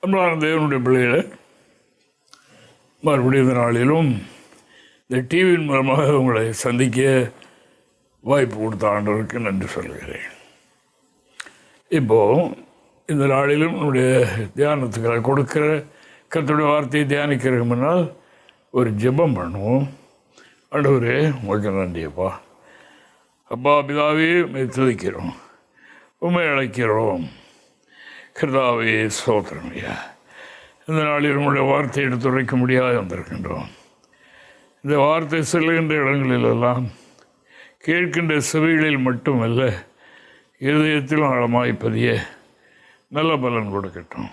அன்பான தேவனுடைய பிள்ளைகளை மறுபடியும் இந்த நாளிலும் இந்த டிவியின் மூலமாக உங்களை சந்திக்க வாய்ப்பு கொடுத்த ஆண்டவருக்கு நன்றி சொல்கிறேன். இப்போது இந்த நாளிலும் நம்முடைய தியானத்துக்களை கொடுக்கிற கர்த்தருடைய வார்த்தையை தியானிக்கிறதுக்கு முன்னால் ஒரு ஜெபம் பண்ணுவோம். ஆண்டவரே உங்களுக்கு நன்றியப்பா. அப்பா பிதாவே துதிக்கிறோம், உண்மை அழைக்கிறோம். கர்த்தாவே ஸ்தோத்திரம் ஐயா. இந்த நாளில் உங்களுடைய வார்த்தையை எடுத்துரைக்க முடியாது வந்திருக்கின்றோம். இந்த வார்த்தை செல்கின்ற இடங்களிலெல்லாம் கேட்கின்ற செவிகளில் மட்டுமல்ல, இருதயத்திலும் ஆழமாய் பதிய நல்ல பலன் கொடுக்கட்டும்.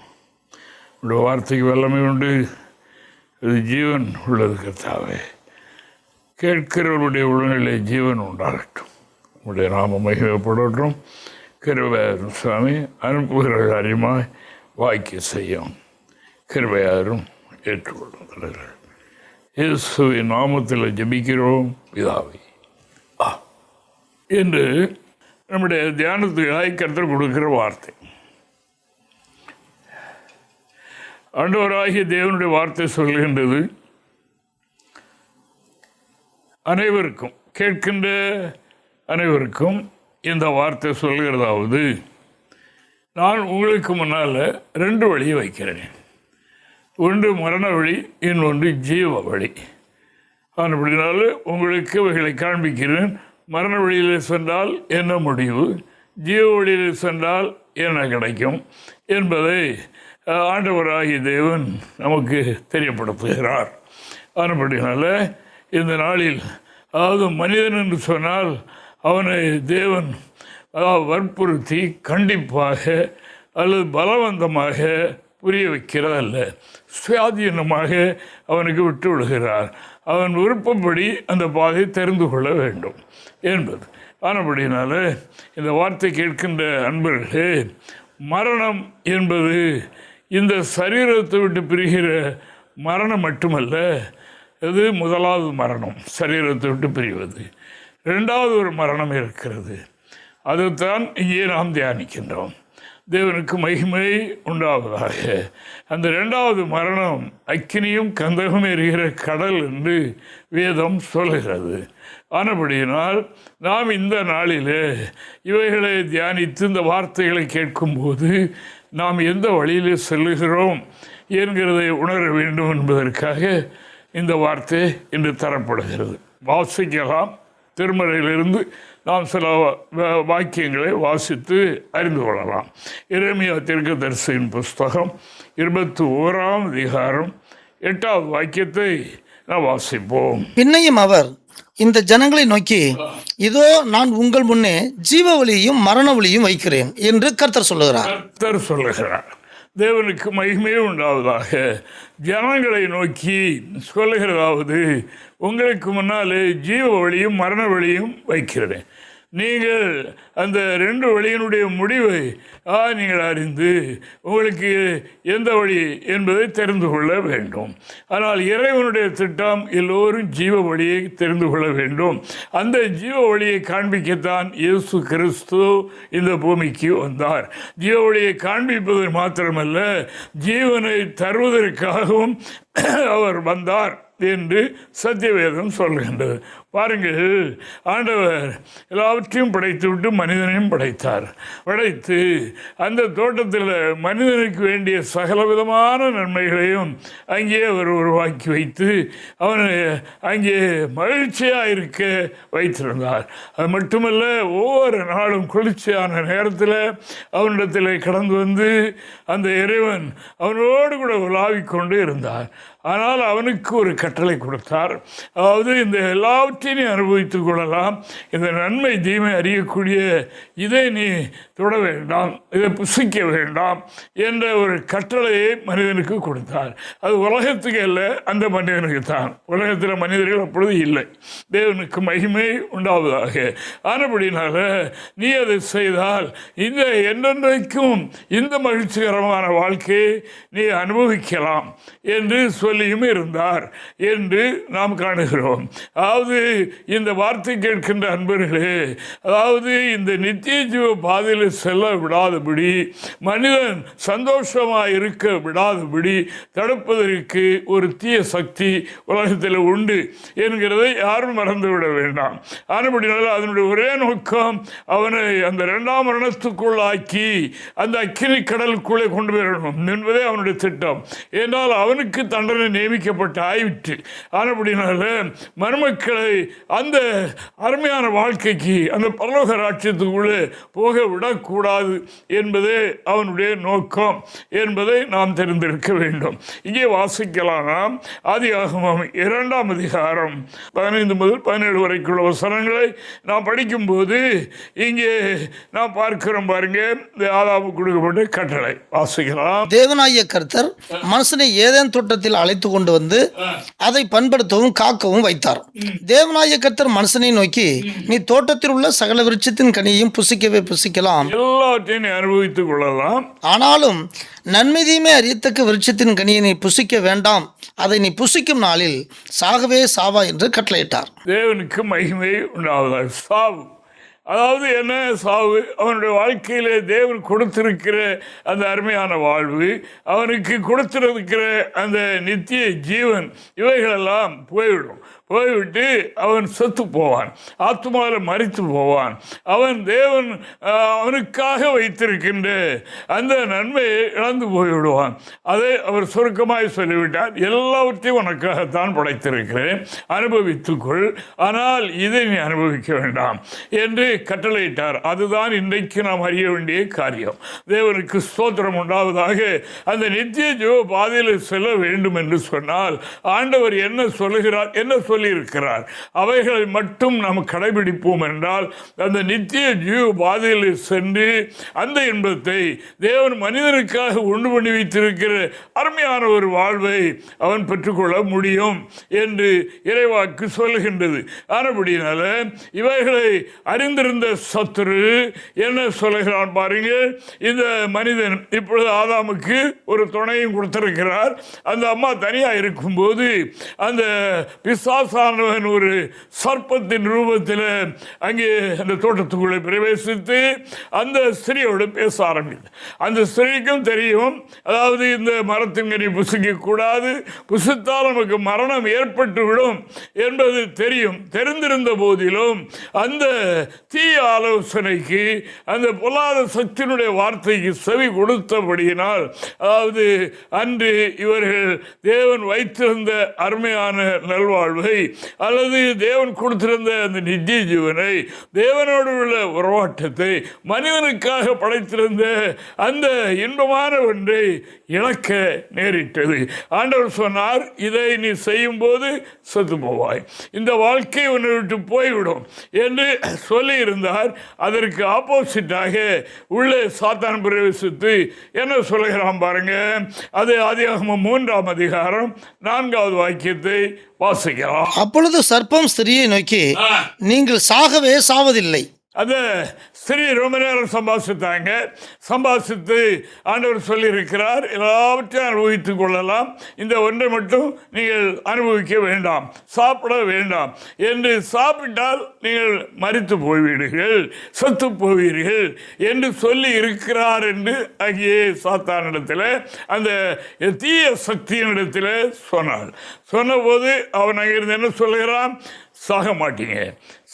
உங்களுடைய வார்த்தைக்கு வல்லமை உண்டு, அது ஜீவன் உள்ளது. கர்த்தாவே கேட்கிறவருடைய உடல்நிலை ஜீவன் உண்டாகட்டும். உங்களுடைய நாம மகிமைப்படட்டும். கிருபையாரும் சுவாமி அனுப்புகிற காரியமாய் வாய்க்கு செய்யும். கிருபையாரும் ஏற்றுக்கொள்ளுங்கள். இயேசுவின் நாமத்தில் ஜெபிக்கிறோம் பிதாவே, என்று நம்முடைய தியானத்துக்காக கர்த்தர் கொடுக்கிற வார்த்தை. ஆண்டவராகிய தேவனுடைய வார்த்தை சொல்கின்றது, அனைவருக்கும் கேட்கின்ற அனைவருக்கும் இந்த வார்த்தை சொல்கிறதாவது, நான் உங்களுக்கு முன்னால் 2 வழியை வைக்கிறேன். ஒன்று மரண வழி, இன்னொன்று ஜீவ வழி. நான் அப்படினால உங்களுக்கு இவைகளை காண்பிக்கிறேன். மரண வழியில் சென்றால் என்ன முடிவு, ஜீவ வழியில் சென்றால் என்ன கிடைக்கும் என்பதை ஆண்டவராகிய தேவன் நமக்கு தெரியப்படுத்துகிறார். அப்படினால இந்த நாளில், அதாவது மனிதன் என்று சொன்னால் அவனை தேவன் வற்புறுத்தி கண்டிப்பாக அல்லது பலவந்தமாக புரிய வைக்கிறதல்ல, சுயாதீனமாக அவனுக்கு விட்டு விடுகிறார். அவன் விருப்பப்படி அந்த பாதையை தெரிந்து கொள்ள வேண்டும் என்பது. ஆனபடினால இந்த வார்த்தை கேட்கின்ற அன்பர்களே, மரணம் என்பது இந்த சரீரத்தை விட்டு பிரிகிற மரணம் மட்டுமல்ல. இது முதலாவது மரணம், சரீரத்தை விட்டு பிரிவது. 2வது ஒரு மரணம் இருக்கிறது, அதுதான் இங்கே நாம் தியானிக்கின்றோம். தேவனுக்கு மகிமை உண்டாவதாக. அந்த 2வது மரணம் அக்கினியும் கந்தகம் எரிகிற கடல் என்று வேதம் சொல்கிறது. ஆனபடியினால் நாம் இந்த நாளிலே இவைகளை தியானித்து இந்த வார்த்தைகளை கேட்கும்போது நாம் எந்த வழியிலே செல்லுகிறோம் என்கிறதை உணர வேண்டும் என்பதற்காக இந்த வார்த்தை இன்று தரப்படுகிறது. வாசிக்கலாம். திருமறையிலிருந்து நாம் சில வாக்கியங்களை வாசித்து அறிந்து கொள்ளலாம். எரேமியா தீர்க்கதரிசியின் புஸ்தகம் 21ஆம் அதிகாரம் 8வது வாக்கியத்தை நாம் வாசிப்போம். பின்னையும் அவர் இந்த ஜனங்களை நோக்கி, இதோ நான் உங்கள் முன்னே ஜீவ வழியையும் மரண வழியும் வைக்கிறேன் என்று கர்த்தர் சொல்லுகிறார். தேவனுக்கு மகிமையே உண்டாவதாக. ஜனங்களை நோக்கி சொல்லுகிறதாவது, உங்களுக்கு முன்னாலே ஜீவ வழியும் மரண வழியும் வைக்கிறேன். நீங்கள் அந்த 2 வழியினுடைய முடிவை நீங்கள் அறிந்து உங்களுக்கு எந்த வழி என்பதை தெரிந்து கொள்ள வேண்டும். ஆனால் இறைவனுடைய திட்டம் எல்லோரும் ஜீவ வழியை தெரிந்து கொள்ள வேண்டும். அந்த ஜீவ வழியை காண்பிக்கத்தான் இயேசு கிறிஸ்து இந்த பூமிக்கு வந்தார். ஜீவ வழியை காண்பிப்பது மாத்திரமல்ல, ஜீவனை தருவதற்காகவும் அவர் வந்தார் என்று சத்தியவேதம் சொல்கின்றது. பாருங்கள், ஆண்டவர் எல்லாவற்றையும் படைத்துவிட்டு மனிதனையும் படைத்து அந்த தோட்டத்தில் மனிதனுக்கு வேண்டிய சகலவிதமான நன்மைகளையும் அங்கே அவர் உருவாக்கி வைத்து அவனை அங்கே மகிழ்ச்சியாக இருக்க வைத்திருந்தார். அது மட்டுமல்ல, ஒவ்வொரு நாளும் குளிர்ச்சியான நேரத்தில் அவனிடத்தில் கடந்து வந்து அந்த இறைவன் அவனோடு கூட உலாவிக்கொண்டு இருந்தார். ஆனால் அவனுக்கு ஒரு கட்டளை கொடுத்தார். அதாவது இந்த எல்லாவற்றையும் அனுபவித்துக் கொள்ளலாம், இந்த நன்மை தீமை அறியக்கூடிய இதை நீ தொட வேண்டாம், இதை புசிக்க வேண்டாம் என்ற ஒரு கட்டளையை மனிதனுக்கு கொடுத்தார். அது உலகத்துக்கு அல்ல, அந்த மனிதனுக்கு தான். உலகத்தில் மனிதர்கள் அப்பொழுது இல்லை. தேவனுக்கு மகிமை உண்டாவதாக. ஆனபடினால நீ அதை செய்தால் இந்த என்றென்றைக்கும் இந்த மகிழ்ச்சிகரமான வாழ்க்கையை நீ அனுபவிக்கலாம் என்று சொல்லியும் இருந்தார் என்று நாம் காணுகிறோம். அதாவது இந்த வார்த்தை கேட்கின்ற அன்பர்களே, அதாவது இந்த நித்திய ஜீவ பாதையில் செல்ல விடாதபடி, மனிதன் சந்தோஷமாக இருக்க விடாதபடி தடுப்பதற்கு ஒரு தீய சக்தி உலகத்தில் உண்டு என்கிறதை யாரும் மறந்துவிட வேண்டாம். ஆனபடினால அதனுடைய ஒரே நோக்கம் அவனை அந்த இரண்டாம் மரணத்துக்குள்ளாக்கி அந்த அக்கினி கடலுக்குள்ளே கொண்டு வரணும் என்பதே அவனுடைய திட்டம். ஏனால் அவனுக்கு தண்டனை நியமிக்கப்பட்டு ஆயிற்று. ஆனபடினால மருமக்களை அந்த அருமையான வாழ்க்கைக்கு, அந்த பரலோக ராட்சியத்துக்குள்ளே போக விடக்கூடாது என்பதே அவனுடைய நோக்கம் என்பதை நாம் தெரிந்திருக்க வேண்டும். இங்கே வாசிக்கலாம். ஆதியாகமம் 2ஆம் அதிகாரம் 15 முதல் 17 வரைக்குள்ள வசனங்களை நாம் படிக்கும்போது இங்கே நாம் பார்க்கிறோம். பாருங்க, இந்த ஆதாமுக்கு கொடுக்கப்பட்ட கட்டளை வாசிக்கலாம். தேவனாகிய கர்த்தர் மனுஷனை ஏதேன் தோட்டத்தில் அழைத்து கொண்டு வந்து அதை பண்படுத்தவும் காக்கவும் வைத்தார். தேவனாகிய கர்த்தர் மனுஷனை நோக்கி, நீ தோட்டத்தில் உள்ள சகல விருட்சத்தின் கனியையும் புசிக்கவே புசிக்கலாம், எல்லாவற்றையும் நீ அனுபவித்துக் கொள்ளலாம், ஆனாலும் நன்மை தீமை அறியத்தக்க விருட்சத்தின் கனியை நீ புசிக்க வேண்டாம், அதை நீ புசிக்கும் நாளில் சாகவே சாவா என்று கட்டளையிட்டார். தேவனுக்கு மகிமை உண்டாவதாக. சாவு, அதாவது என்ன சாவு? அவனுடைய வாழ்க்கையில் தேவன் கொடுத்திருக்கிற அந்த அருமையான வாழ்வு, அவனுக்கு கொடுத்திருக்கிற அந்த நித்திய ஜீவன், இவைகளெல்லாம் போய்விட்டு அவன் செத்து போவான், ஆத்மாவில் மரித்து போவான். அவன் தேவன் அவனுக்காக வைத்திருக்கின்ற அந்த நன்மையை இழந்து போய்விடுவான். அதை அவர் சுருக்கமாய் சொல்லிவிட்டார். எல்லாவற்றையும் உனக்காகத்தான் படைத்திருக்கிறேன், அனுபவித்துக்கொள், ஆனால் இதை நீ அனுபவிக்க வேண்டாம் என்று கட்டளையிட்டார். அதுதான் இன்றைக்கு நாம் அறிய வேண்டிய காரியம். தேவனுக்கு ஸ்தோத்திரம் உண்டாவதாக. அந்த நித்திய ஜீவ பாதையில் செல்ல வேண்டும் என்று சொன்னால் ஆண்டவர் என்ன சொல்லுகிறார், என்ன சொல்லியிருக்கிறார், அவைகளை மட்டும் நாம் கடைபிடிப்போம் என்றால் அந்த நித்திய ஜீவ பாதையில் சென்று அந்த இன்பத்தை தேவன் மனிதனுக்காக உண்டு பண்ணி வைத்திருக்கிற அருமையான ஒரு வாழ்வை அவன் பெற்றுக்கொள்ள முடியும் என்று இறைவாக்கு சொல்லுகின்றது. ஆனபடினால இவைகளை அறிந்திருந்த சத்துரு என்ன சொல்லுகிறான் பாருங்க. இந்த மனிதன் இப்பொழுது ஆதாமுக்கு ஒரு துணையும் கொடுத்திருக்கிறார். அந்த அம்மா தனியாக இருக்கும்போது அந்த பிசாசானவன் ஒரு சர்ப்பத்தின் ரூபத்தில் அங்கே அந்த தோட்டத்துக்குள்ளே பிரவேசித்து அந்த ஸ்திரியோடு பேச ஆரம்பித்தது. அந்த ஸ்திரீக்கும் தெரியும், அதாவது இந்த மரத்தின் கனி புசிக்கக்கூடாது, புசித்தால் நமக்கு மரணம் ஏற்பட்டுவிடும் என்பது தெரியும். தெரிந்திருந்த போதிலும் அந்த தீய ஆலோசனைக்கு, அந்த பொல்லாத சக்தியினுடைய வார்த்தைக்கு செவி கொடுத்தபடியினால், அதாவது அன்று இவர்கள் தேவன் வைத்திருந்த அருமையான நல்வாழ்வை அல்லது தேவன் கொடுத்திருந்த அந்த நித்திய ஜீவனை, தேவனோடு உள்ள உறவாட்டத்தை, மனிதனுக்காக படைத்திருந்த அந்த இன்பமான ஒன்றை இழக்க நேரிட்டது. ஆண்டவர் சொன்னார், இதை நீ செய்யும் போது செத்து போவாய், இந்த வாழ்க்கை உன்னை விட்டு போய்விடும் என்று சொல்லி இருந்தார். அதற்கு ஆப்போசிட்டாக உள்ளே சாத்தான் பிரவேசித்து என்ன சொல்லுகிறான் பாருங்க. அது ஆதியாகமம் 3ஆம் அதிகாரம் 4வது வாக்கியத்தை வாசிக்கலாம். அப்பொழுது சர்ப்பம் ஸ்திரியை நோக்கி, நீங்கள் சாகவே சாவதில்லை. அந்த ஸ்திரீ ரொம்ப நேரம் சம்பாசித்து ஆண்டவர் சொல்லியிருக்கிறார், எல்லாவற்றையும் அனுபவித்துக் கொள்ளலாம், இந்த ஒன்றை மட்டும் நீங்கள் அனுபவிக்க வேண்டாம், சாப்பிட வேண்டாம் என்று, சாப்பிட்டால் நீங்கள் மரித்து போய்விடுங்கள், செத்து போவீர்கள் என்று சொல்லி இருக்கிறார் என்று அங்கே சாத்தானிடத்தில், அந்த தீய சக்தியினிடத்தில் சொன்னபோது அவன் அங்கிருந்து என்ன சொல்கிறான், சாக மாட்டீங்க,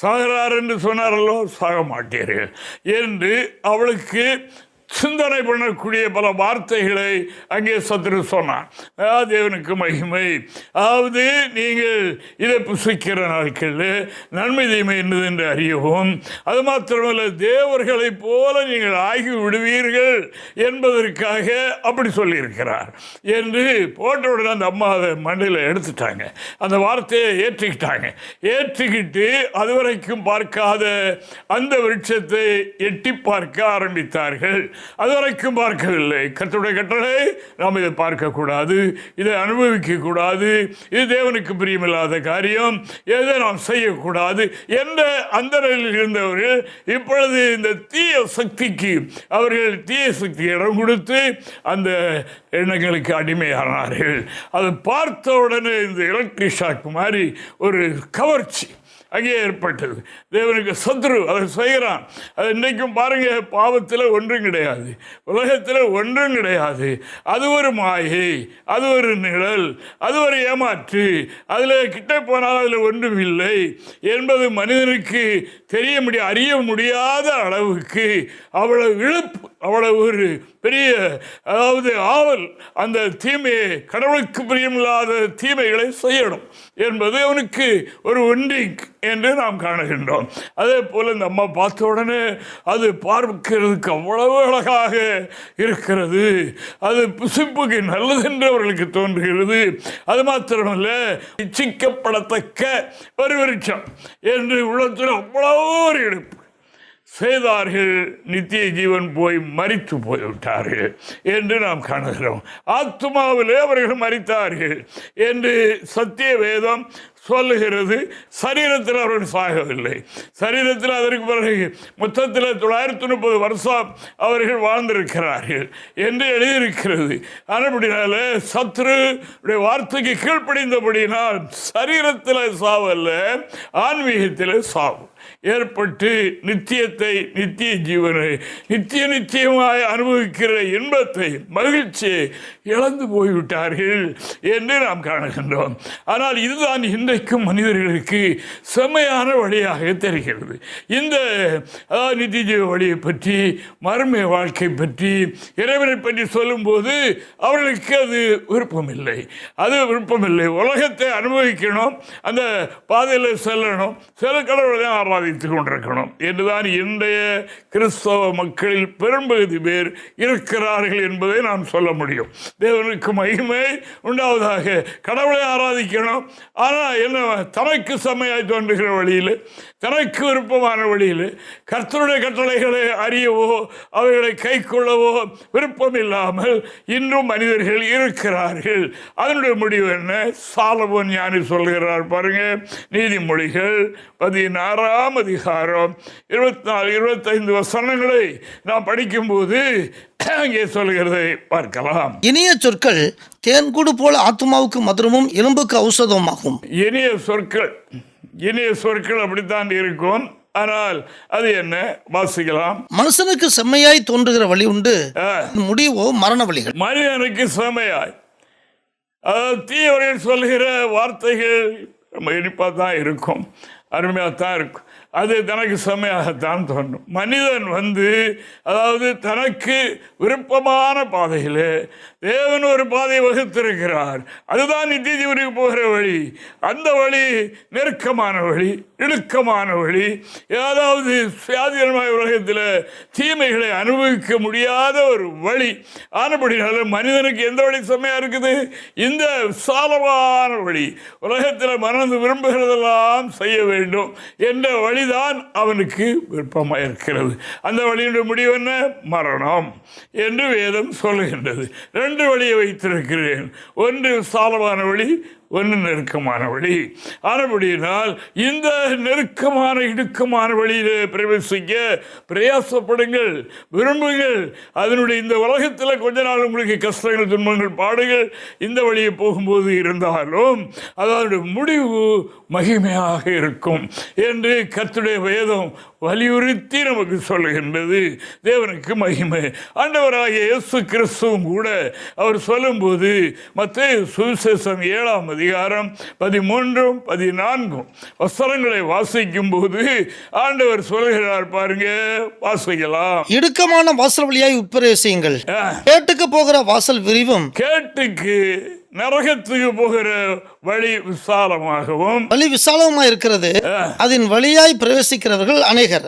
சாகிறார் என்று சொன்னாரல்லோ, சாக மாட்டீர்கள் என்று அவளுக்கு சிந்தனை பண்ணக்கூடிய பல வார்த்தைகளை அங்கே சத்துரு சொன்னான். தேவனுக்கு மகிமை. அதாவது நீங்கள் இதை புசிக்கிற நாட்களில் நன்மை தீமை என்னது என்று அறியவும், அது மாத்திரமல்ல தேவர்களைப் போல நீங்கள் ஆகி விடுவீர்கள் என்பதற்காக அப்படி சொல்லியிருக்கிறார் என்று போட்டவுடனே அந்த அம்மா அதை மண்டையில் எடுத்துட்டாங்க. அந்த வார்த்தையை ஏற்றிக்கிட்டு அதுவரைக்கும் பார்க்காத அந்த விருட்சத்தை எட்டி பார்க்க ஆரம்பித்தார்கள். அதுவரைக்கும் பார்க்கவில்லை. கர்த்தருடைய கட்டளை நாம் இதை பார்க்கக்கூடாது, இதை அனுபவிக்கக்கூடாது, இது தேவனுக்கு பிரியமில்லாத காரியம், எதை நாம் செய்யக்கூடாது என்ற அந்த நிலையில் இருந்தவர்கள் இப்பொழுது இந்த தீய சக்திக்கு அவர்கள் தீய சக்தி இடம் கொடுத்து அந்த எண்ணங்களுக்கு அடிமையானார்கள். அதை பார்த்த உடனே இந்த எலக்ட்ரிக் ஷாக் மாதிரி ஒரு கவர்ச்சி அங்கே ஏற்பட்டது. தேவனுக்கு சத்ரு அதை செய்கிறான். அது இன்றைக்கும் பாருங்க, பாவத்தில் ஒன்றும் கிடையாது, உலகத்தில் ஒன்றும் கிடையாது. அது ஒரு மாயை, அது ஒரு நிழல், அது ஒரு ஏமாற்று. அதில் கிட்ட போனால் அதில் ஒன்றும் இல்லை என்பது மனிதனுக்கு அறிய முடியாத அளவுக்கு அவ்வளவு இழுப்பு, அவ்வளவு ஒரு பெரிய ஆவல் அந்த தீமையை, கடவுளுக்கு பிரியமில்லாத தீமைகளை செய்யணும் என்பது அவனுக்கு ஒரு ஒன்றிங் என்று நாம் காணுகின்றோம். அதே போல் இந்த அம்மா பார்த்த உடனே அது பார்க்கிறதுக்கு அவ்வளவு அழகாக இருக்கிறது, அது புசிப்புக்கு நல்லதென்று அவர்களுக்கு தோன்றுகிறது. அது மாத்திரமல்ல, இச்சிக்கப்படத்தக்க ஒரு விருட்சம் என்று உள்ளத்தில் அவ்வளவு ஒரு எடுப்பு செய்தார்கள். நித்திய ஜீவன் போய் மரித்து போய்விட்டார்கள் என்று நாம் காணுகிறோம். ஆத்துமாவிலே அவர்கள் மரித்தார்கள் என்று சத்திய வேதம் சொல்லுகிறது. சரீரத்தில் அவர்கள் சாகவில்லை. சரீரத்தில் அதற்கு பிறகு மொத்தத்தில் 930 வருஷம் அவர்கள் வாழ்ந்திருக்கிறார்கள் என்று எழுதியிருக்கிறது. அப்படினால சத்ருடைய வார்த்தைக்கு கீழ்ப்படிந்தபடினால் சரீரத்தில் சாவல்ல, ஆன்மீகத்தில் சாவு ஏற்பட்டு நித்தியத்தை, நித்திய ஜீவனை, நித்தியமாய் அனுபவிக்கிற இன்பத்தை, மகிழ்ச்சியை இழந்து போய்விட்டார்கள் என்று நாம் காணுகின்றோம். ஆனால் இதுதான் இன்றைக்கும் மனிதர்களுக்கு செம்மையான வழியாக தெரிகிறது. இந்த நித்திய ஜீவ வழியை பற்றி, மறுமை வாழ்க்கை பற்றி, இறைவனை பற்றி சொல்லும்போது அவர்களுக்கு அது விருப்பமில்லை. உலகத்தை அனுபவிக்கணும், அந்த பாதையில் செல்லணும், சில கடவுளை ஆராதித்துக் கொண்டிருக்கணும் என்றுதான் இன்றைய கிறிஸ்தவ மக்களில் பெரும்பகுதி பேர் இருக்கிறார்கள் என்பதை நாம் சொல்ல முடியும். தேவனுக்கு மகிமை உண்டாவதாக. கடவுளை ஆராதிக்கணும், ஆனால் என்ன, தனக்கு செம்மையாய் தோன்றுகிற வழியில், தனக்கு விருப்பமான வழியில் கர்த்தருடைய கட்டளைகளை அறியவோ அவைகளை கை கொள்ளவோ விருப்பம் இல்லாமல் இன்றும் மனிதர்கள் இருக்கிறார்கள். அதனுடைய முடிவு என்ன? சாலமோன் ஞானி சொல்கிறார் பாருங்க, நீதிமொழிகள் 16ஆம் அதிகாரம் 24-25 வசனங்களை நாம் படிக்கும்போது அங்கே சொல்கிறதை பார்க்கலாம். இனிய சொற்கள் தேன்கூடு போல ஆத்மாவுக்கு மதுரமும் எலும்புக்கு ஔஷதமாகும். இனிய சொற்கள் அப்படித்தான் இருக்கும். ஆனால் அது என்ன? வாசிக்கலாம். மனுஷனுக்கு செம்மையாய் தோன்றுகிற வழி உண்டு, முடிவோ மரண வழிகள். மனிதனுக்கு செம்மையாய், அதாவது தீயவர்கள் சொல்கிற வார்த்தைகள் ரொம்ப இனிப்பாக தான் இருக்கும், அருமையாக தான் இருக்கும். அது தனக்கு செம்மையாகத்தான் தோன்றும். மனிதன் அதாவது தனக்கு விருப்பமான பாதையில் தேவன் ஒரு பாதையை வகுத்திருக்கிறார். அதுதான் நித்திய ஜீவனுக்கு போகிற வழி. அந்த வழி நெருக்கமான வழி, இடுக்கமான வழி, ஏதாவது சுயாதீனമായ உலகத்தில் தீமைகளை அனுபவிக்க முடியாத ஒரு வழி. ஆனபடினால மனிதனுக்கு எந்த வழி செம்மையாக இருக்குது? இந்த விசாலமான வழி, உலகத்தில் மனது விரும்புகிறதெல்லாம் செய்ய வேண்டும் என்ற வழிதான் அவனுக்கு விருப்பமாக இருக்கிறது. அந்த வழியினுடைய முடிவு என்ன? மரணம் என்று வேதம் சொல்லுகின்றது. 2 வழியை வைத்திருக்கிறேன், ஒன்று விசாலமான வழி, ஒன்று நெருக்கமான வழி. ஆனபடியினால் இந்த நெருக்கமான இடுக்கமான வழியிலே பிரவேசிக்க பிரயாசப்படுங்கள், விரும்புங்கள். அதனுடைய இந்த உலகத்தில் கொஞ்ச நாள் உங்களுக்கு கஷ்டங்கள், துன்பங்கள், பாடுகள் இந்த வழியை போகும்போது இருந்தாலும் அதனுடைய முடிவு மகிமையாக இருக்கும் என்று கர்த்தருடைய வேதம் வலியுறுத்தி நமக்கு சொல்லுகின்றது. தேவனுக்கு மகிமை. ஆண்டவராகிய இயேசு கிறிஸ்துவும் கூட அவர் சொல்லும்போது மத்தேயு சுவிசேஷம் 7ஆம் அதிகாரம் 13-14 வசனங்களை வாசிக்கும் போது ஆண்டவர் சொல்கிறார் பாருங்க, வாசிக்கலாம். இடுக்கமான வாசல் வழியாய் உட்பிரவேசியுங்கள், கேட்டுக்கு போகிற வாசல் விரிவும், கேட்டுக்கு நரகத்துக்கு போகிற வழி விசாலமாகவும், வழி விசாலமாய் இருக்கிறது, அதன் வழியாய் பிரவேசிக்கிறவர்கள் அநேகர்.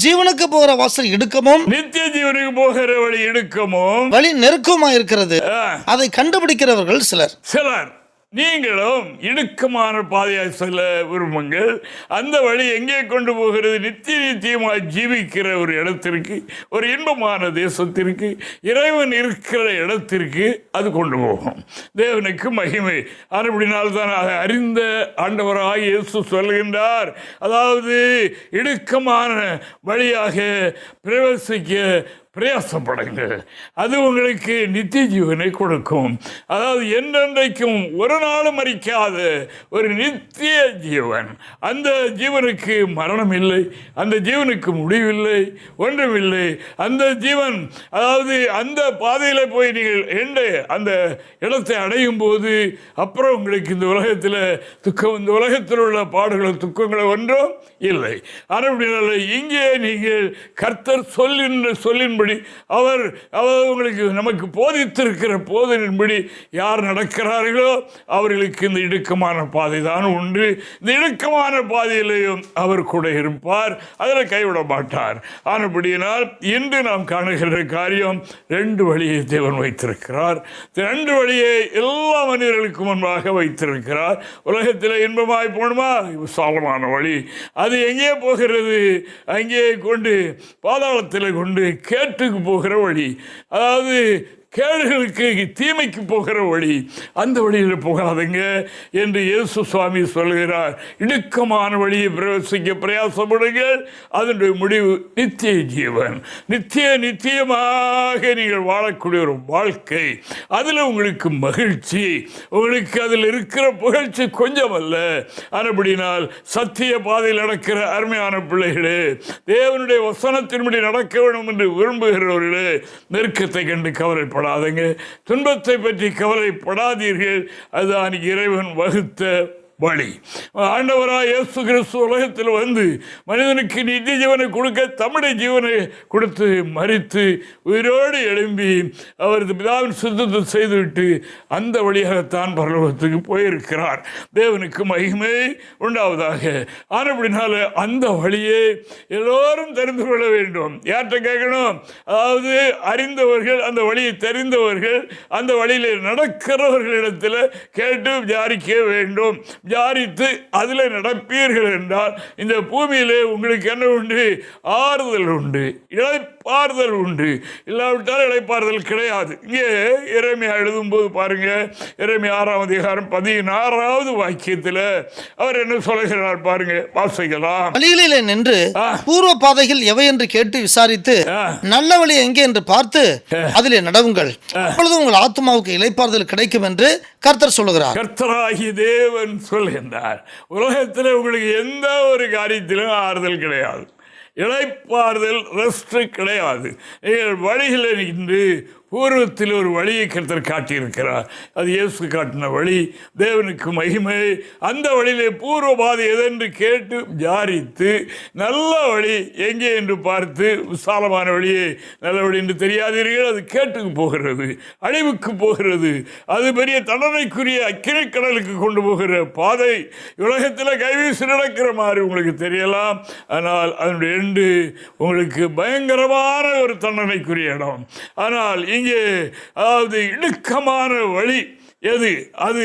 ஜீவனுக்கு போகிற வாசல் இடுக்கமும், நித்திய ஜீவனுக்கு போகிற வழி இடுக்கமும், வழி நெருக்கமாய் இருக்கிறது, அதை கண்டுபிடிக்கிறவர்கள் சிலர். நீங்களும் இடுக்கமான பாதையாய் செல்ல விரும்புங்கள். அந்த வழி எங்கே கொண்டு போகிறது? நித்தியமாய் ஜீவிக்கிற ஒரு இடத்திற்கு, ஒரு இன்பமான தேசத்திற்கு, இறைவன் இருக்கிற இடத்திற்கு அது கொண்டு போகும். தேவனுக்கு மகிமை. அப்படினால்தான் அதை அறிந்த ஆண்டவராய் இயேசு சொல்கின்றார், அதாவது இடுக்கமான வழியாக பிரவேசிக்க பிரயாசப்படுங்க, அது உங்களுக்கு நித்திய ஜீவனை கொடுக்கும். அதாவது என்றென்றைக்கும் ஒரு நாளும் மரிக்காத ஒரு நித்திய ஜீவன். அந்த ஜீவனுக்கு மரணம் இல்லை, அந்த ஜீவனுக்கு முடிவில்லை, ஒன்றுமில்லை. அந்த ஜீவன், அதாவது அந்த பாதையில் போய் நீங்கள் அந்த இடத்தை அடையும் போது அப்புறம் உங்களுக்கு இந்த உலகத்தில் துக்கம், இந்த உலகத்தில் உள்ள பாடுகளும் துக்கங்களும் ஒன்றும் இல்லை. ஆனால் இங்கே நீங்கள் கர்த்தர் சொல்லின்படி அவர் உங்களுக்கு நமக்கு போதித்திருக்கிற போதனின்படி யார் நடக்கிறார்களோ அவர்களுக்கு இந்த இடுக்கமான பாதை தான் உண்டு. இந்த இடுக்கமான பாதையிலையும் அவர் கூட இருப்பார், அதில் கைவிட மாட்டார். ஆனபடியினால் இன்று நாம் காணுகிற காரியம், 2 வழியை தேவன் வைத்திருக்கிறார். 2 வழியை எல்லா மனிதர்களுக்கு முன்பாக வைத்திருக்கிறார். உலகத்தில் இன்பமாய் போகணுமா? விசாலமான வழி. அது எங்கே போகிறது? அங்கே கொண்டு பாதாளத்தில் கொண்டு கேட்டுக்கு போகிற வழி, அதாவது கேடுகளுக்கு, தீமைக்கு போகிற வழி. அந்த வழியில் போகாதுங்க என்று இயேசு சுவாமி சொல்கிறார். இடுக்கமான வழியை பிரவேசிக்க பிரயாசப்படுங்கள், அதனுடைய முடிவு நித்திய ஜீவன். நித்தியமாக நீங்கள் வாழக்கூடிய ஒரு வாழ்க்கை, அதில் உங்களுக்கு மகிழ்ச்சி, உங்களுக்கு அதில் இருக்கிற புகழ்ச்சி கொஞ்சம் அல்ல. அதுபடினால் சத்திய பாதையில் நடக்கிற அருமையான பிள்ளைகளே, தேவனுடைய வசனத்தின்படி நடக்க வேண்டும் என்று விரும்புகிறவர்களே, நெருக்கத்தை கண்டு கவலைப்பட படாதீங்க, துன்பத்தை பற்றி கவலைப்படாதீர்கள். அதுதான் இறைவன் வகுத்த வழி. ஆண்டவராய் இயேசு கிறிஸ்து உலகத்தில் வந்து மனிதனுக்கு நித்திய ஜீவனை கொடுக்க தம்முடைய ஜீவனை கொடுத்து மரித்து உயிரோடு எழும்பி அவரது பிதாவின் சுத்தத்தை செய்துவிட்டு அந்த வழியாகத்தான் பரலோகத்துக்கு போயிருக்கிறார். தேவனுக்கு மகிமை உண்டாவதாக. ஆனப்படினால அந்த வழியை எல்லோரும் தெரிந்து கொள்ள வேண்டும். யார்கிட்ட கேட்கணும்? அதாவது அறிந்தவர்கள், அந்த வழியை தெரிந்தவர்கள், அந்த வழியில் நடக்கிறவர்களிடத்தில் கேட்டு விசாரிக்க வேண்டும். விசாரித்து அதில் நடப்பீர்கள் என்றால் இந்த பூமியிலே உங்களுக்கு என்ன உண்டு? ஆறுதல் உண்டு, இளைப்பாறுதல் உண்டு. இல்லாவிட்டால் இளைப்பாறுதல் கிடையாது. இங்கே எரேமியா எழுதும்போது பாருங்க, எரேமியா 6ஆம் அதிகாரம் 16வது வாக்கியத்தில் அவர் என்ன சொல்கிறார் பாருங்க, வாசிக்கலாம். வழிகளிலே நின்று பூர்வ பாதைகள் எவை என்று கேட்டு விசாரித்து நல்ல வழி எங்கே என்று பார்த்து அதிலே நடவுங்கள், அப்பொழுது உங்கள் ஆத்மாவுக்கு இளைப்பாறுதல் கிடைக்கும் என்று கர்த்தர் சொல்லுகிறார். கர்த்தராகிய தேவன் சொல்கின்றார், உலகத்தில் உங்களுக்கு எந்த ஒரு காரியத்திலும் ஆறுதல் கிடையாது, இளைப்பாறுதல், ரெஸ்ட் கிடையாது. நீங்கள் வழியில் நின்று பூர்வத்தில் ஒரு வழியை கர்த்தர் காட்டியிருக்கிறார். அது இயேசு காட்டின வழி. தேவனுக்கு மகிமை. அந்த வழியிலே பூர்வ பாதை எதென்று கேட்டு விசாரித்து நல்ல வழி எங்கே என்று பார்த்து, விசாலமான வழியே நல்ல வழி என்று தெரியாதீர்கள், அது கேட்டுக்கு போகிறது, அழிவுக்கு போகிறது, அது பெரிய தண்டனைக்குரிய அக்கினி கடலுக்கு கொண்டு போகிற பாதை. உலகத்தில் கைவீசி நடக்கிற மாதிரி உங்களுக்கு தெரியலாம், ஆனால் அதனுடைய எண்டு உங்களுக்கு பயங்கரமான ஒரு தண்டனைக்குரிய இடம். ஆனால் இங்கே அதாவது இடுக்கமான வழி எது? அது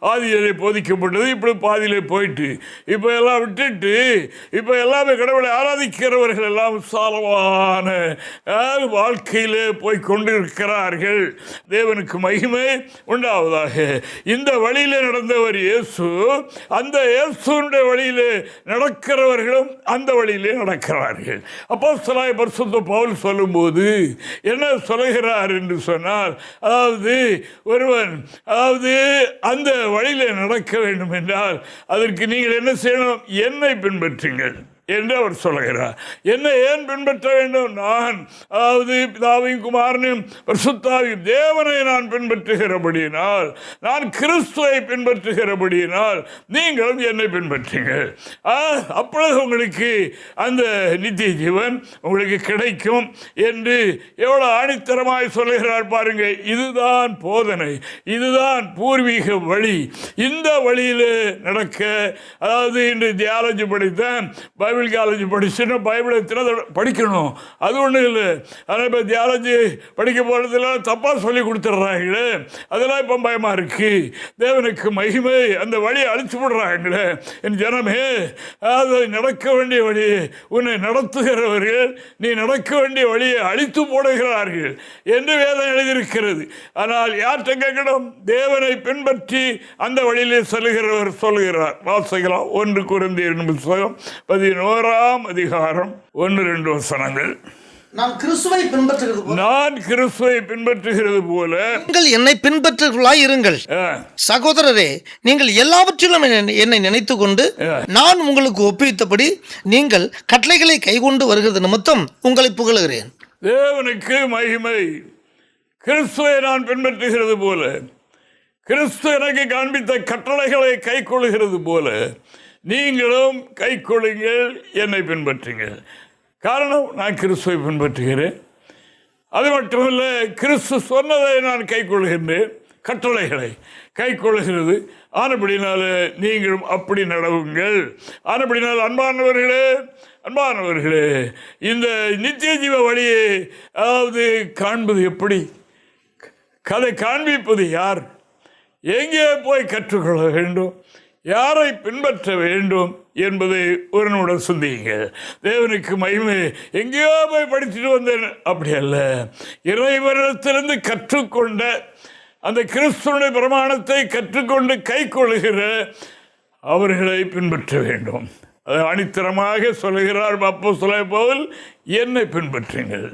ஆதியிலே போதிக்கப்பட்டது. இப்படி பாதியிலே போயிட்டு இப்போ எல்லாம் விட்டுட்டு இப்போ எல்லாமே கடவுளை ஆராதிக்கிறவர்கள் எல்லாம் விசாலமான வாழ்க்கையிலே போய் கொண்டிருக்கிறார்கள். தேவனுக்கு மகிமை உண்டாவதாக. இந்த வழியிலே நடந்தவர் இயேசு. அந்த இயேசுனுடைய வழியிலே நடக்கிறவர்களும் அந்த வழியிலே நடக்கிறார்கள். அப்போஸ்தலனாகிய பரிசுத்த பவுல் சொல்லும்போது என்ன சொல்கிறார் என்று சொன்னால், அதாவது ஒருவன் அந்த வழியில் நடக்க வேண்டும் என்றால் அதற்கு நீங்கள் என்ன செய்யணும்? என்னை பின்பற்றுங்கள் என்று அவர் சொல்கிறார். என்னை ஏன் பின்பற்ற வேண்டும்? நான், அதாவது பிதாவையும் குமாரனையும் பரிசுத்தாவியும் தேவனை நான் பின்பற்றுகிறபடியினால், நான் கிறிஸ்துவை பின்பற்றுகிறபடியினால் நீங்களும் என்னை பின்பற்றுங்கள். அப்பொழுது உங்களுக்கு அந்த நித்திய ஜீவன் உங்களுக்கு கிடைக்கும் என்று எவ்வளோ ஆணித்தரமாய் சொல்லுகிறார் பாருங்க. இதுதான் போதனை, இதுதான் பூர்வீக வழி. இந்த வழியில் நடக்க, அதாவது இன்று தியாலஜி படித்தேன், பைபிள் பைபிள் காலேஜ் படிச்சுன்னா பைபிளை படிக்கணும், அது ஒன்றும் இல்லை. ஆனால் இப்போ தியாலஜி படிக்க போகிறதுலாம் தப்பாக சொல்லி கொடுத்துட்றாங்களே, அதெல்லாம் இப்போ பயமாக இருக்குது. தேவனுக்கு மகிமை அந்த வழியை அழிச்சு விடுறாங்களே. என் ஜனமே, அது நடக்க வேண்டிய வழி உன்னை நடத்துகிறவர்கள் நீ நடக்க வேண்டிய வழியை அழித்து போடுகிறார்கள் என்று வேதம் எழுதியிருக்கிறது. ஆனால் யார்கிட்ட கேட்கணும்? தேவனை பின்பற்றி அந்த வழியிலே செல்கிறவர் சொல்லுகிறார். வாசிக்கலாம் 1 கொரிந்தியர் புத்தகம் 11ஆம் அதிகாரம் 1-2 வசனங்கள். நான் கிறிஸ்துவை பின்பற்றுகிறது போல நீங்கள் என்னை பின்பற்றுகளாய் இருங்கள். சகோதரரே, நீங்கள் எல்லாவற்றிலும் என்னை நினைத்து கொண்டு நான் உங்களுக்கு ஒப்புவித்தபடி நீங்கள் கட்டளைகளை கைக்கொண்டு வருகிறது நிமித்தம் உங்களை புகழுகிறேன். தேவனுக்கு மகிமை. கிறிஸ்துவை நான் பின்பற்றுகிறது போல, கிறிஸ்து எனக்கு காண்பித்த கட்டளைகளை கைக்கொள்கிறது போல நீங்களும் கைக்கொள்ளுங்கள், என்னை பின்பற்றுங்கள். காரணம், நான் கிறிஸ்துவை பின்பற்றுகிறேன். அது மட்டுமல்ல, கிறிஸ்து சொன்னதை நான் கைக்கொள்கின்றேன், கட்டளைகளை கைக்கொள்கிறது. ஆனபடினால நீங்களும் அப்படி நடவுங்கள். ஆனபடினால் அன்பானவர்களே, இந்த நித்திய ஜீவ வழியை அதாவது காண்பது எப்படி? கதை காண்பிப்பது யார்? எங்கே போய் கற்றுக்கொள்ள வேண்டும்? யாரை பின்பற்ற வேண்டும் என்பதை ஒரு நிமிடம் சிந்தியுங்க. தேவனுக்கு மகிமை. எங்கேயோ போய் படிச்சுட்டு வந்தேன் அப்படி அல்ல. இறைவனிடத்திலிருந்து கற்றுக்கொண்ட அந்த கிறிஸ்துவனுடைய பிரமாணத்தை கற்றுக்கொண்டு கை கொள்ளுகிற அவர்களை பின்பற்ற வேண்டும். அதை அணித்தரமாக சொல்லுகிறார் அப்போஸ்தலன் பவுல், என்னை பின்பற்றுங்கள்.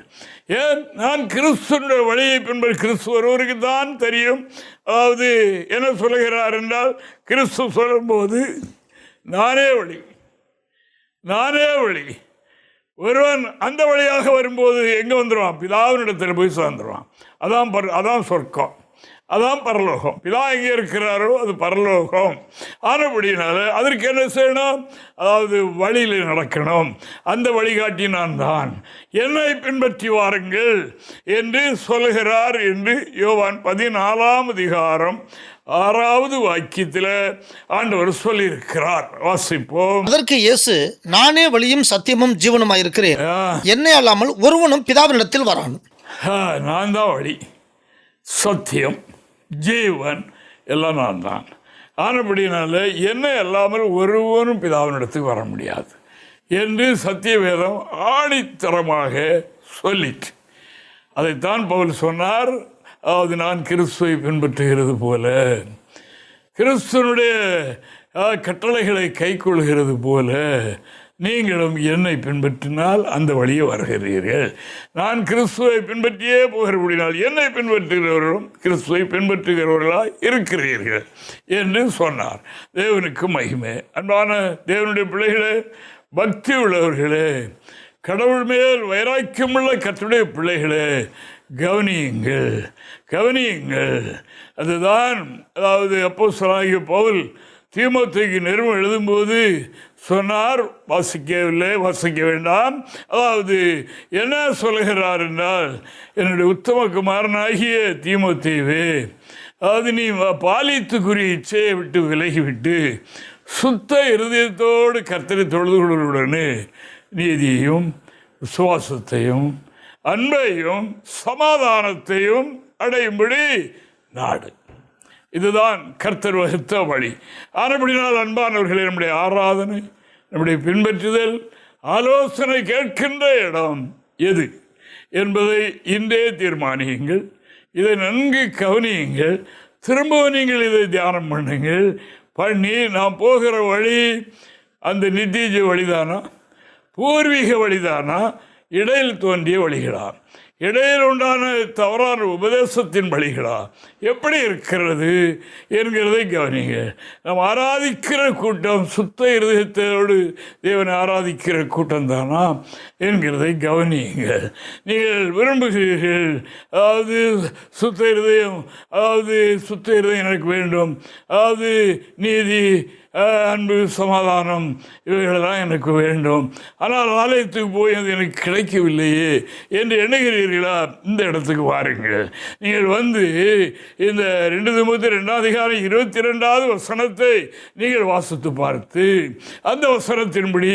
ஏன்? நான் கிறிஸ்துவனுடைய வழியை கிறிஸ்து ஒருவருக்கு தான் தெரியும். அதாவது என்ன சொல்லுகிறார் என்றால், கிறிஸ்து சொல்லும்போது நானே வழி. ஒருவன் அந்த வழியாக வரும்போது எங்கே வந்துடுவான்? பிதாவினிடத்தில் போய் சேர்ந்துருவான். அதான் சொர்க்கம், அதான் பரலோகம். பிதா எங்கே இருக்கிறாரோ அது பரலோகம். ஆனபடினால அதற்கு என்ன செய்யணும்? அதாவது வழியில் நடக்கணும். அந்த வழிகாட்டி நான் தான். என்னை பின்பற்றி வாருங்கள் என்று சொல்லுகிறார் என்று யோவான் 14ஆம் அதிகாரம் 6வது வாக்கியத்தில் ஆண்டவர் சொல்லியிருக்கிறார். வாசிப்போம். அதற்கு இயேசு, நானே வழியும் சத்தியமும் ஜீவனுமாய் இருக்கிறேன், என்னை அல்லாமல் ஒருவனும் பிதாவினிடத்தில் வரான். நான் தான் வழி, சத்தியம், ஜீவன், எல்லாம் நான் தான். ஆனபடினால என்னை அல்லாமல் ஒருவனும் பிதாவினிடத்துக்கு வர முடியாது என்று சத்திய வேதம் ஆணித்தரமாக சொல்லிட்டு, அதைத்தான் பவுல் சொன்னார். அதாவது நான் கிறிஸ்துவை பின்பற்றுகிறது போல, கிறிஸ்துவனுடைய கட்டளைகளை கைக்கொள்கிறது போல நீங்களும் என்னை பின்பற்றினால் அந்த வழியை வருகிறீர்கள். நான் கிறிஸ்துவை பின்பற்றியே போகிறபடினால் என்னை பின்பற்றுகிறவர்களும் கிறிஸ்துவை பின்பற்றுகிறவர்களாக இருக்கிறீர்கள் என்று சொன்னார். தேவனுக்கு மகிமை. அன்பான தேவனுடைய பிள்ளைகளே, பக்தி உள்ளவர்களே, கடவுள் மேல் வைராக்கியமுள்ள கர்த்தருடைய பிள்ளைகளே, கவனியுங்கள். அதுதான் அதாவது அப்போஸ்தலனாகிய பவுல் தீமோத்தேயுக்கு நிருபம் எழுதும்போது சொன்னார். வாசிக்க வேண்டாம். அதாவது என்ன சொல்கிறார் என்றால், என்னுடைய உத்தம குமாரனாகிய தீமோத்தேயுவே, அதாவது நீ பாலித்துக்குரிய இச்சையை விட்டு விலகிவிட்டு சுத்த இருதயத்தோடு கர்த்தரை தொழுது கொள்வதுடனே நீதியையும் விசுவாசத்தையும் அன்பையும் சமாதானத்தையும் அடையும்படி நாடு. இதுதான் கர்த்தர் வகுத்த வழி. ஆனபடினால் அன்பானவர்களே, நம்முடைய ஆராதனை, நம்முடைய பின்பற்றுதல், ஆலோசனை கேட்கின்ற இடம் எது என்பதை இன்றே தீர்மானியுங்கள். இதை நன்கு கவனியுங்கள். திரும்பவும் நீங்கள் இதை தியானம் பண்ணி நாம் போகிற வழி அந்த நித்திய வழிதானா, பூர்வீக வழிதானா, இடையில் தோன்றிய வழிகளா, இடையில் உண்டான தவறான உபதேசத்தின் வழிகளா, எப்படி இருக்கிறது என்கிறதை கவனிங்க. நாம் ஆராதிக்கிற கூட்டம் சுத்த இருதயத்தோடு தேவனை ஆராதிக்கிற கூட்டம் தானா என்கிறதை கவனியுங்க. நீங்கள் விரும்புகிறீர்கள், அதாவது சுத்த இருதயம் எனக்கு வேண்டும், அதாவது நீதி, அன்பு, சமாதானம் இவைகளெல்லாம் எனக்கு வேண்டும். ஆனால் ஆலயத்துக்கு போய் அது எனக்கு கிடைக்கவில்லையே என்று எண்ணுகிறீர்களா? இந்த இடத்துக்கு வாருங்கள். நீங்கள் வந்து இந்த 2 தீமோத்தேயு 2:22 வசனத்தை நீங்கள் வாசித்து பார்த்து அந்த வசனத்தின்படி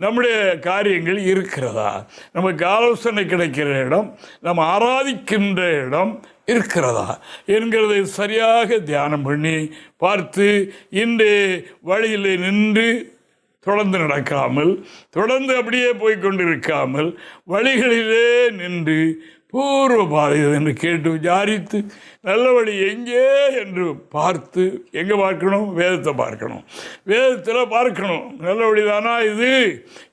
நம்முடைய காரியங்கள் இருக்கிறதா, நமக்கு ஆலோசனை கிடைக்கிற இடம், நம்ம ஆராதிக்கின்ற இடம் இருக்கிறதா என்கிறதை சரியாக தியானம் பண்ணி பார்த்து இன்று வழியில் நின்று தொடர்ந்து நடக்காமல், தொடர்ந்து அப்படியே போய்கொண்டிருக்காமல், வழிகளிலே நின்று பூர்வ பாதை என்று கேட்டு விசாரித்து நல்ல வழி எங்கே என்று பார்த்து, எங்கே பார்க்கணும்? வேதத்தை பார்க்கணும். வேதத்தில் பார்க்கணும், நல்ல வழி தானா இது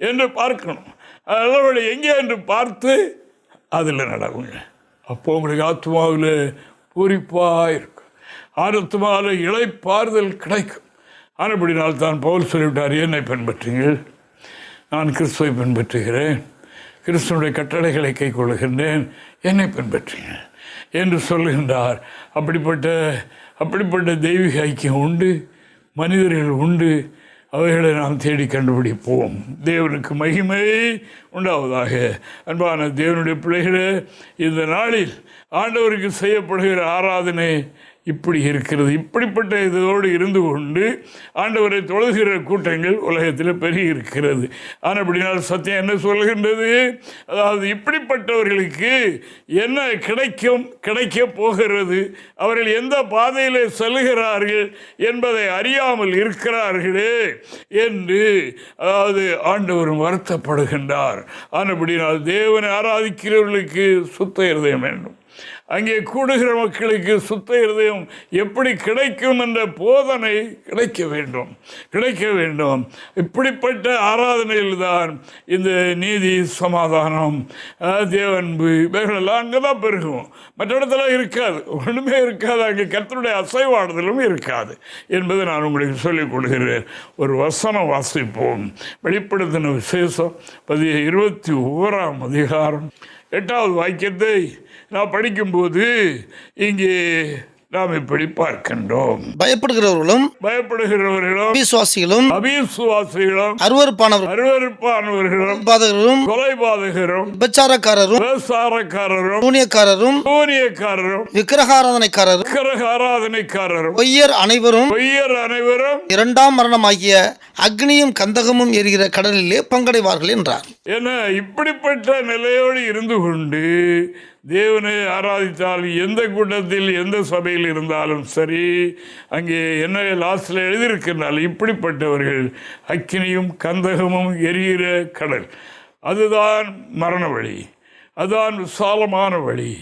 என்று பார்க்கணும். நல்ல வழி எங்கே என்று பார்த்து அதில் நடவுங்க. அப்போ உங்களுக்கு ஆத்மாவில் பூரிப்பாக இருக்கும், ஆத்மாவில் இளைப்பாறுதல் கிடைக்கும். ஆனபடினால் தான் பவுல் சொல்லிவிட்டார், என்னை பின்பற்றுங்கள், நான் கிறிஸ்துவை பின்பற்றுகிறேன், கிறிஸ்துவனுடைய கட்டளைகளை கை கொள்ளுகின்றேன், என்னை பின்பற்றுங்கள் என்று சொல்லுகின்றார். அப்படிப்பட்ட தெய்வீக ஐக்கியம் உண்டு, மனிதர்கள் உண்டு. அவைகளை நாம் தேடி கண்டுபிடிப்போம். தேவனுக்கு மகிமை உண்டாவதாக. அன்பான தேவனுடைய பிள்ளைகளே, இந்த நாளில் ஆண்டவருக்கு செய்யப்படுகிற ஆராதனை இப்படி இருக்கிறது. இப்படிப்பட்ட இதோடு இருந்து கொண்டு ஆண்டவரை தொழுகிற கூட்டங்கள் உலகத்தில் பெருகி இருக்கிறது. ஆனால் அப்படினால் சத்தியம் என்ன சொல்கின்றது? அதாவது இப்படிப்பட்டவர்களுக்கு என்ன கிடைக்க போகிறது, அவர்கள் எந்த பாதையில் செல்கிறார்கள் என்பதை அறியாமல் இருக்கிறார்களே என்று அதாவது ஆண்டவரும் வருத்தப்படுகின்றார். ஆனால் அப்படினால் தேவனை ஆராதிக்கிறவர்களுக்கு சுத்த இருதயம் வேண்டும். அங்கே கூடுகிற மக்களுக்கு சுத்த இருதயம் எப்படி கிடைக்கும் என்ற போதனை கிடைக்க வேண்டும். இப்படிப்பட்ட ஆராதனையில் தான் இந்த நீதி, சமாதானம், தேவன்பு இவைகளெல்லாம் அங்கே தான் பெருகும். மற்ற இடத்துல இருக்காது, ஒன்றுமே இருக்காது. அங்கே கர்த்தருடைய அசைவாடுதலும் இருக்காது என்பதை நான் உங்களுக்கு சொல்லிக் கொடுக்கிறேன். ஒரு வசனம் வாசிப்போம். வெளிப்படுத்தின விசேஷம் 21ஆம் அதிகாரம் 8வது வாக்கியத்தை நான் படிக்கும்போது இங்கே நாம் இப்படி பார்க்கின்றோம். பயப்படுகிறவர்களும் அவிசுவாசிகளும் அருவருப்பானவர்களும் கொலைபாதகரும் விபச்சாரக்காரரும் சூனியக்காரரும் விக்கிரகாராதனைக்காரரும் பொய்யர் அனைவரும் இரண்டாம் மரணமாகிய அக்னியும் கந்தகமும் எரிகிற கடலிலே பங்கடைவார்கள் என்றார். என இப்படிப்பட்ட நிலையோடு இருந்து கொண்டு தேவனை ஆராதித்தால் எந்த கூட்டத்தில் எந்த சபையில் இருந்தாலும் சரி, அங்கே என்ன லாஸ்டில் எழுதியிருக்கிறால் இப்படிப்பட்டவர்கள் அக்கினியும் கந்தகமும் எரிகிற கடல், அதுதான் மரண வழி, அதுதான் விசாலமான வழி.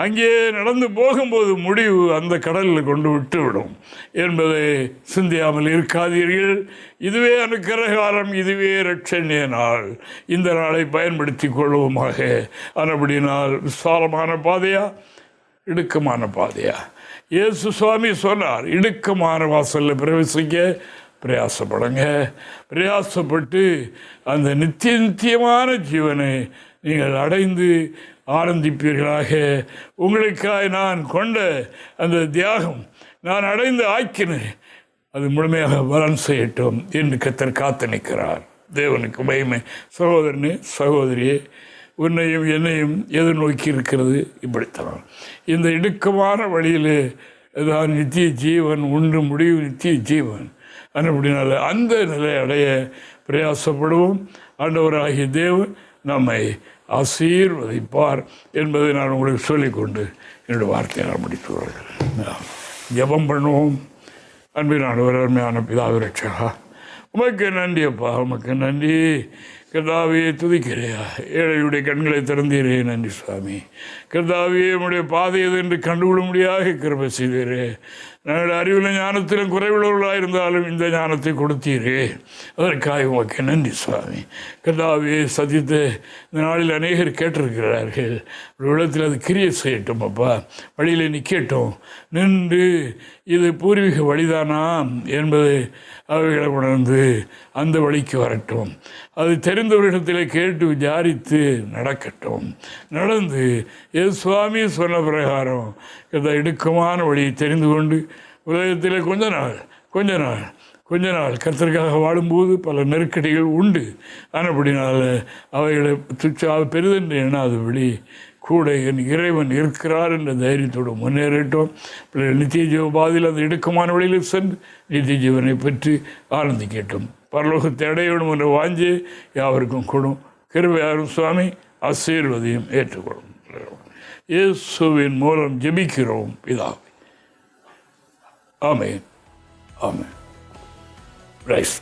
அங்கே நடந்து போகும்போது முடிவு அந்த கடலில் கொண்டு விட்டுவிடும் என்பதை சிந்தியாமல் இருக்காதீர்கள். இதுவே அனுக்கிரகாரம், இதுவே இரட்சணிய நாள். இந்த நாளை பயன்படுத்தி கொள்வோமாக. ஆனபடினால் விசாலமான பாதையா, இடுக்கமான பாதையா? இயேசு சுவாமி சொன்னார், இடுக்கமான வாசலில் பிரவேசிக்க பிரயாசப்பட்டு அந்த நித்தியமான ஜீவனை நீங்கள் அடைந்து ஆனந்திப்பீர்களாக. உங்களுக்காக நான் கொண்ட அந்த தியாகம், நான் அடைந்த ஆக்கினை அது முழுமையாக பலன் செய்யட்டும் என்று கர்த்தர் காத்து நிற்கிறார். தேவனுக்கு மகிமை. சகோதரனே, சகோதரியே, உன்னையும் என்னையும் எது நோக்கி இருக்கிறது? இப்படித்தான் இந்த இடுக்கமான வழியிலே தான் நித்திய ஜீவன் உண்டு, முடிவு நித்திய ஜீவன். அப்படினால அந்த நிலை அடைய பிரயாசப்படுவோம். ஆண்டவராகிய தேவன் நம்மை ஆசீர்வதிப்பார் என்பதை நான் உங்களுக்கு சொல்லிக்கொண்டு என்னுடைய வார்த்தையை நான் முடித்து வருகிறேன். ஜெபம் பண்ணுவோம். அன்பின் ஆண்டவர், அருமையான பிதாவே, ரட்சகா, உமக்கு நன்றி அப்பா, உமக்கு நன்றி. கர்த்தாவே, துதிக்கிறையா, ஏழையுடைய கண்களை திறந்தீரே, நன்றி சுவாமி. கர்த்தாவே, உம்முடைய பாதை எது என்று கண்டுகொள்ளும்படியாக கிருபை செய்தீரே. நாங்கள் அறிவிலும் ஞானத்திலும் குறைவுள்ளவர்களாக இருந்தாலும் இந்த ஞானத்தை கொடுத்தீரே, அதற்காக உமக்கு நன்றி சுவாமி. கர்த்தாவே, சத்தியத்தை இந்த நாளில் அநேகர் கேட்டிருக்கிறார்கள். ஒரு இடத்தில் அது கிரியை செய்யட்டும் அப்பா, வழியில் நிற்கட்டும், நின்று இது பூர்வீக வழிதானா என்பதை அவைகளை உணர்ந்து அந்த வழிக்கு வரட்டும். அது தெரிந்தவர்களிடத்தில் கேட்டு விசாரித்து நடக்கட்டும். நடந்து எது சுவாமி சொன்ன பிரகாரம் இந்த இடுக்கமான வழியை தெரிந்து கொண்டு உலகத்தில் கொஞ்ச நாள் கொஞ்ச நாள் கர்த்தருக்காக வாழும்போது பல நெருக்கடிகள் உண்டு. ஆனபடினால அவைகளை பெரிதென்று எண்ணாதபடி கூட என் இறைவன் இருக்கிறார் என்ற தைரியத்தோடு முன்னேறிட்டோம். பிள்ளைகள் நித்திய ஜீவ பாதையில் அந்த இடுக்கமான வழியில் சென்று நித்திய ஜீவனை பற்றி ஆனந்திக்கட்டும். பரலோகத்தை அடைய வேண்டும் என்ற வாஞ்சே யாவருக்கும் கொடும். கிருபையாரும் சுவாமி ஆசீர்வதியும் ஏற்றுக்கொள்ளும். இயேசுவின் மூலம் ஜெபிக்கிறோம் பிதாவே. ஆமென். ஆமென். ரைஸ்.